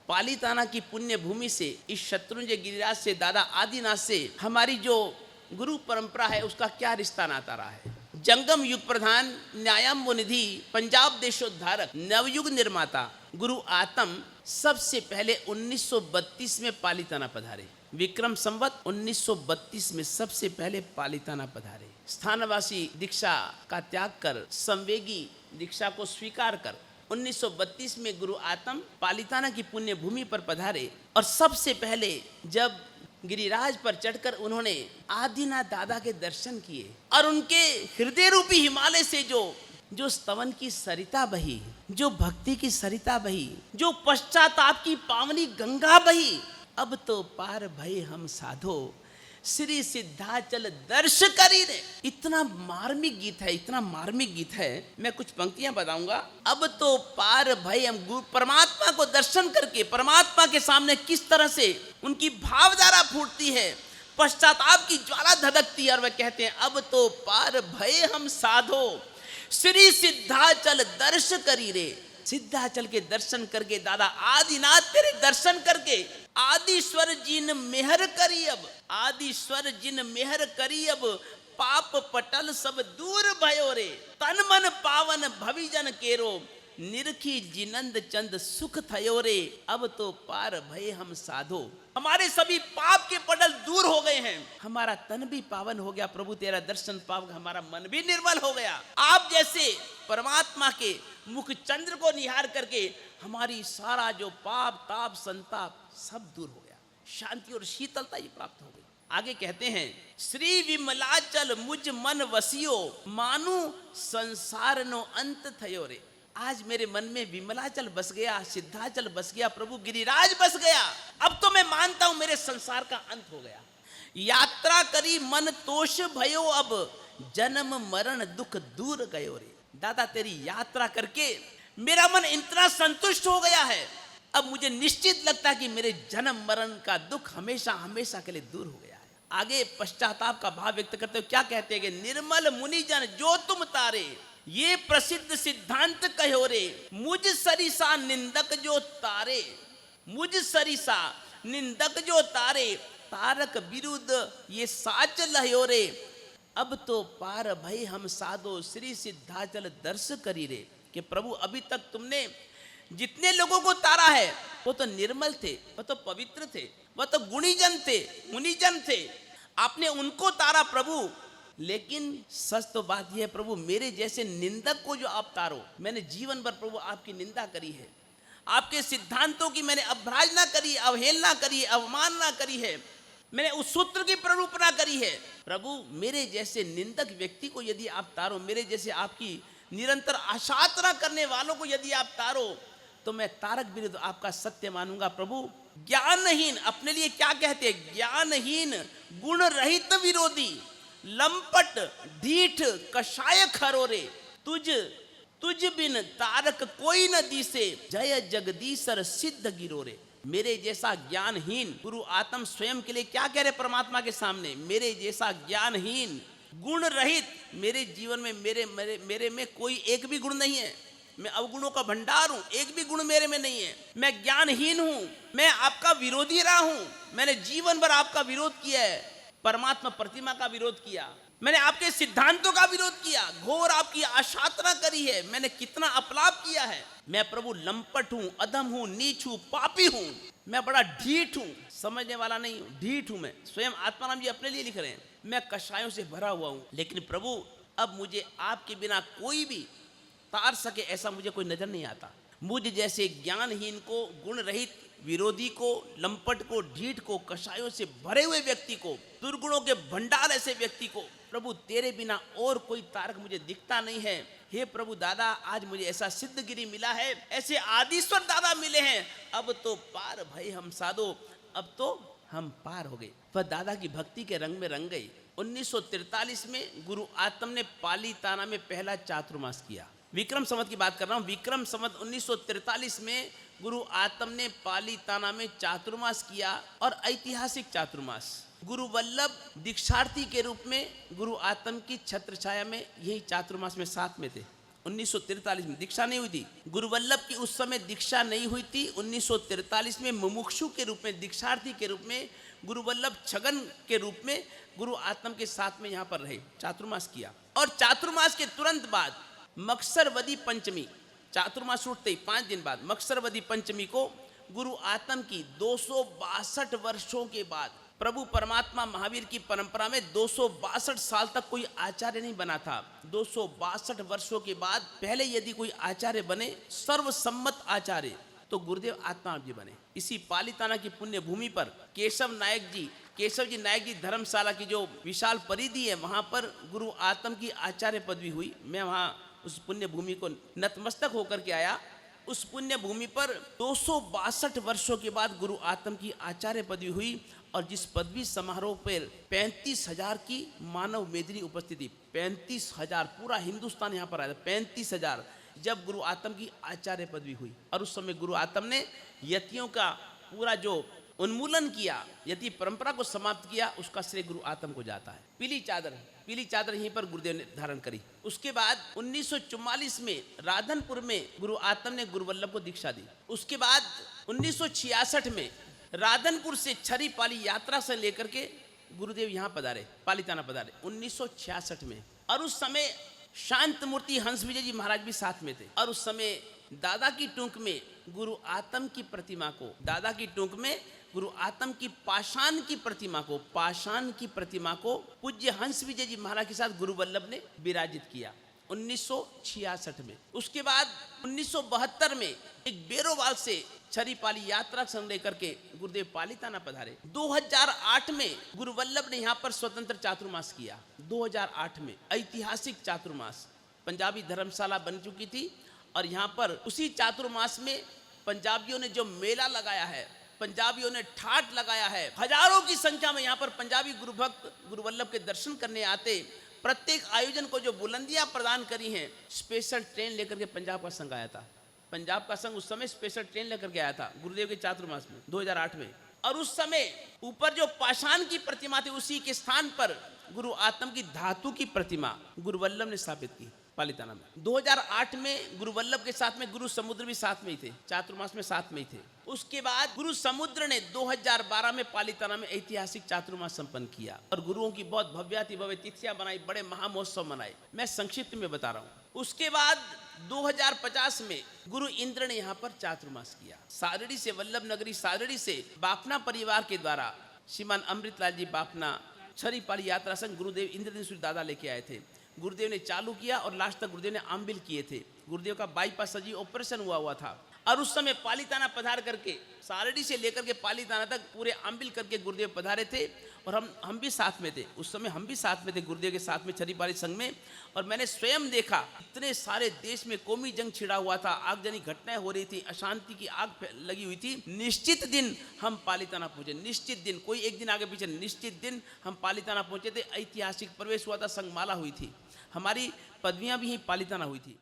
पालीताना की पुण्य भूमि से, इस शत्रुंजय गिरिराज से, दादा आदिनाथ से हमारी जो गुरु परंपरा है उसका क्या रिश्ता नाता रहा है। जंगम युग प्रधान, न्यायम्ब निधि, पंजाब देशोद्धारक, नवयुग निर्माता गुरु आतम सबसे पहले 1932 में पालीताना पधारे। विक्रम संवत 1932 में सबसे पहले पालीताना पधारे। स्थानवासी दीक्षा का त्याग कर संवेगी दीक्षा को स्वीकार कर 1932 में गुरु आतम पालीताना की पुण्य भूमि पर पधारे और सबसे पहले जब गिरिराज पर चढ़कर उन्होंने आदिनाथ दादा के दर्शन किए और उनके हृदय रूपी हिमालय से जो स्तवन की सरिता बही, जो भक्ति की सरिता बही, जो पश्चाताप की पावनी गंगा बही, अब तो पार भय हम साधो श्री सिद्धाचल दर्श करी रे। इतना मार्मिक गीत है, इतना मार्मिक गीत है। मैं कुछ पंक्तियां बताऊंगा। अब तो पार भय हम गुरु परमात्मा को दर्शन करके परमात्मा के सामने किस तरह से उनकी भावधारा फूटती है, पश्चाताप की ज्वाला धधकती है और वह कहते हैं अब तो पार भय हम साधो श्री सिद्धाचल दर्श करी रे। सिद्धाचल के दर्शन करके, दादा आदिनाथ तेरे दर्शन करके, आदिश्वर जिन मेहर करी अब, आदिश्वर जिन मेहर करी अब, पाप पटल सब दूर भयो रे, तन मन पावन भविजन केरो, निरखी जिनंद चंद सुख थयो रे, अब तो पार भय हम साधो। हमारे सभी पाप के पटल दूर हो गए हैं, हमारा तन भी पावन हो गया प्रभु, तेरा दर्शन पाव हमारा मन भी निर्मल हो गया। आप जैसे परमात्मा के मुख चंद्र को निहार करके हमारी सारा जो पाप ताप संताप सब दूर हो गया, शांति और शीतलता ही प्राप्त हो गई। आगे कहते हैं श्री विमलाचल मुझ मन वसियो, मानु संसार नो अंत थयो रे। आज मेरे मन में विमलाचल बस गया, सिद्धाचल बस गया, प्रभु गिरिराज बस गया। अब तो मैं मानता हूं मेरे संसार का अंत हो गया। यात्रा करी मन तोष भयो अब, जन्म मरण दुख दूर गयो रे। दादा तेरी यात्रा करके मेरा मन इतना संतुष्ट हो गया है, अब मुझे निश्चित लगता कि मेरे जन्म मरण का दुख हमेशा हमेशा के लिए दूर हो गया है। आगे पश्चाताप का भाव व्यक्त करते हुए क्या कहते हैं कि निर्मल मुनिजन जो तुम तारे, ये प्रसिद्ध सिद्धांत कहो रे, मुझ सरिसा निंदक जो तारे, मुझ सरिसा निंदक जो तारे, तारक विरुद्ध ये साच लहो रे, अब तो पार भय हम साधो श्री सिद्धाचल दर्श करी रे। कि प्रभु अभी तक तुमने जितने लोगों को तारा है वो तो निर्मल थे, वो तो पवित्र थे, वो तो गुणीजन थे, मुनिजन थे, आपने उनको तारा प्रभु। लेकिन सच तो बात यह है प्रभु, मेरे जैसे निंदक को जो आप तारो, मैंने जीवन भर प्रभु आपकी निंदा करी है, आपके सिद्धांतों की मैंने अभ्राजना करी, अवहेलना करी, अवमानना करी है, मैंने उस सूत्र की प्ररूपना करी है। प्रभु मेरे जैसे निंदक व्यक्ति को यदि आप तारो, मेरे जैसे आपकी निरंतर आशात्रा करने वालों को यदि आप तारो, तो मैं तारक विरुद्ध आपका सत्य मानूंगा। प्रभु ज्ञानहीन, अपने लिए क्या कहते हैं, ज्ञानहीन गुण रहित विरोधी, लंपट ढीठ कषाय खरोरे, तुझ बिन तारक कोई न दिसे, जय जगदीशर सिद्ध गिरोरे। मेरे जैसा ज्ञानहीन, गुरु आत्म स्वयं के लिए क्या कह रहे परमात्मा के सामने, मेरे जैसा ज्ञानहीन गुण रहित, मेरे जीवन में मेरे में कोई एक भी गुण नहीं है, मैं अवगुणों का भंडार हूं, एक भी गुण मेरे में नहीं है, मैं ज्ञानहीन हूं, मैं आपका विरोधी रहा हूं, मैंने जीवन भर आपका विरोध किया है, परमात्मा प्रतिमा का विरोध किया, मैंने आपके सिद्धांतों का विरोध किया, घोर आपकी आशात्रा करी है, मैंने कितना अपलाप किया है। मैं प्रभु लंपट हूं, अधम हूं, नीच हूं, पापी हूं, मैं बड़ा ढीठ हूं, समझने वाला नहीं हूं, ढीठ हूं मैं। स्वयं आत्माराम जी अपने लिए लिख रहे हैं, मैं कषायों से भरा हुआ हूं, लेकिन प्रभु अब मुझे आपके बिना कोई भी तार सके ऐसा मुझे कोई नजर नहीं आता। मुझ जैसे ज्ञानहीन को, गुण रहित विरोधी को, लंपट को, ढीठ को, कषायों से भरे हुए व्यक्ति को, दुर्गुणों के भंडार ऐसे व्यक्ति को, प्रभु तेरे बिना और कोई तारक मुझे दिखता नहीं है। हे प्रभु दादा, आज मुझे ऐसा सिद्धगिरी मिला है, ऐसे आदिश्वर दादा मिले हैं, अब तो पार भय हम साधो, अब तो हम पार हो गए। वह दादा की भक्ति के रंग में रंग गई। 1943 में गुरु आत्म ने पालीताना में पहला चातुर्मास किया। विक्रम संवत की बात कर रहा हूँ। विक्रम संवत 1943 में गुरु आत्म ने पालीताना में चातुर्मास किया और ऐतिहासिक चातुर्मास। गुरु वल्लभ दीक्षार्थी के रूप में गुरु आत्म की छत्र छाया में यही चातुर्मास में साथ में थे। 1943 में दीक्षा नहीं हुई थी। गुरु वल्लभ की उस समय दीक्षा नहीं हुई थी। 1943 में मुमुक्षु के रूप में, दीक्षार्थी के रूप में, गुरु वल्लभ छगन के रूप में गुरु आत्म के साथ में यहाँ पर रहे, चातुर्मास किया। और चातुर्मास के तुरंत बाद मक्सरवदी पंचमी, चातुर्मास उठते ही 5 दिन बाद मक्सरवदी पंचमी को गुरु आत्म की 262 वर्षों के बाद, प्रभु परमात्मा महावीर की परंपरा में 262 साल तक कोई आचार्य नहीं बना था। 262 वर्षों के बाद पहले यदि कोई आचार्य बने, सर्वसम्मत आचार्य, तो गुरुदेव आत्मा जी बने। इसी पालीताना की पुण्य भूमि पर केशव जी नायक जी धर्मशाला की जो विशाल परिधि है, वहां पर गुरु आत्म की आचार्य पदवी हुई। मैं वहां उस पुण्य भूमि को नतमस्तक होकर के आया। उस पुण्य भूमि पर 262 वर्षों के बाद गुरु आत्म की आचार्य पदवी हुई। और जिस पदवी समारोह पर 35,000 की मानव मेदिनी उपस्थिति, 35,000, पूरा हिंदुस्तान यहाँ पर आया था, 35,000, जब गुरु आत्म की आचार्य पदवी हुई। और उस समय गुरु आत्म ने यतियों का पूरा जो उन्मूलन किया, यति परंपरा को समाप्त किया, उसका श्रेय गुरु आत्म को जाता है। पीली चादर यहीं पर गुरुदेव ने धारण करी। उसके बाद 1944 में राधनपुर में गुरु आत्म ने गुरु वल्लभ को दीक्षा दी। उसके बाद 1966 में राधनपुर से छरी पाली यात्रा से लेकर के गुरुदेव यहाँ पधारे, पालीताना पधारे 1966 में। और उस समय शांत मूर्ति हंस विजय जी महाराज भी साथ में थे। और उस समय दादा की टूंक में गुरु आत्म की प्रतिमा को, दादा की टूंक में गुरु आत्म की पाषाण की प्रतिमा को पूज्य हंस विजय जी महाराज के साथ गुरु वल्लभ ने विराजित किया 1966 में। उसके बाद 1972 में एक बेरोवाल से छरीपाली यात्रा संग लेकर के गुरुदेव पालीताना पधारे। 2008 में गुरु वल्लभ ने यहाँ पर स्वतंत्र चातुर्मास किया। 2008 में ऐतिहासिक चातुर्मास, पंजाबी धर्मशाला बन चुकी थी। और यहाँ पर उसी चातुर्मास में पंजाबियों ने जो मेला लगाया है, पंजाबियों ने ठाट लगाया है, हजारों की संख्या में यहाँ पर पंजाबी गुरु भक्त गुरु वल्लभ के दर्शन करने आते। प्रत्येक आयोजन को जो बुलंदियां प्रदान करी हैं, स्पेशल ट्रेन लेकर के पंजाब का संघ आया था। पंजाब का संघ उस समय स्पेशल ट्रेन लेकर के आया था गुरुदेव के चातुर्मास में 2008 में। और उस समय ऊपर जो पाषाण की प्रतिमा थी, उसी के स्थान पर गुरु आत्म की धातु की प्रतिमा गुरु वल्लभ ने स्थापित की पालीताना में। 2008 में गुरु वल्लभ के साथ में गुरु समुद्र भी साथ में ही थे, चातुर्मास में साथ में ही थे। उसके बाद गुरु समुद्र ने 2012 में पालीताना में ऐतिहासिक चातुर्मास संपन्न किया और गुरुओं की बहुत भव्याति भव्य तिथियां बनाई, बड़े महामहोत्सव मनाए। मैं संक्षिप्त में बता रहा हूँ। उसके बाद 2050 में गुरु इंद्र ने यहाँ पर चातुर्मास किया। सारड़ी से, वल्लभ नगरी सारड़ी से बापना परिवार के द्वारा श्रीमान अमृतलाल जी बापना छरीपाली यात्रा संघ गुरुदेव इंद्रदेव दादा लेके आए थे। गुरुदेव ने चालू किया और लास्ट तक गुरुदेव ने आम्बिल किए थे। गुरुदेव का बाईपास सर्जरी ऑपरेशन हुआ था और उस समय पालीताना पधार करके, सारड़ी से लेकर के पालीताना तक पूरे आम्बिल करके गुरुदेव पधारे थे। और हम भी साथ में थे, उस समय हम भी साथ में थे गुरुदेव के साथ में छरीपाली संघ में। और मैंने स्वयं देखा, इतने सारे देश में कौमी जंग छिड़ा हुआ था, आगजनी घटनाएं हो रही थी, अशांति की आग लगी हुई थी। निश्चित दिन हम पालीताना पहुंचे, निश्चित दिन, कोई एक दिन आगे पीछे, निश्चित दिन हम पालीताना पहुंचे थे। ऐतिहासिक प्रवेश हुआ था, संघमाला हुई थी, हमारी पदवियां भी ही पालीताना हुई थी।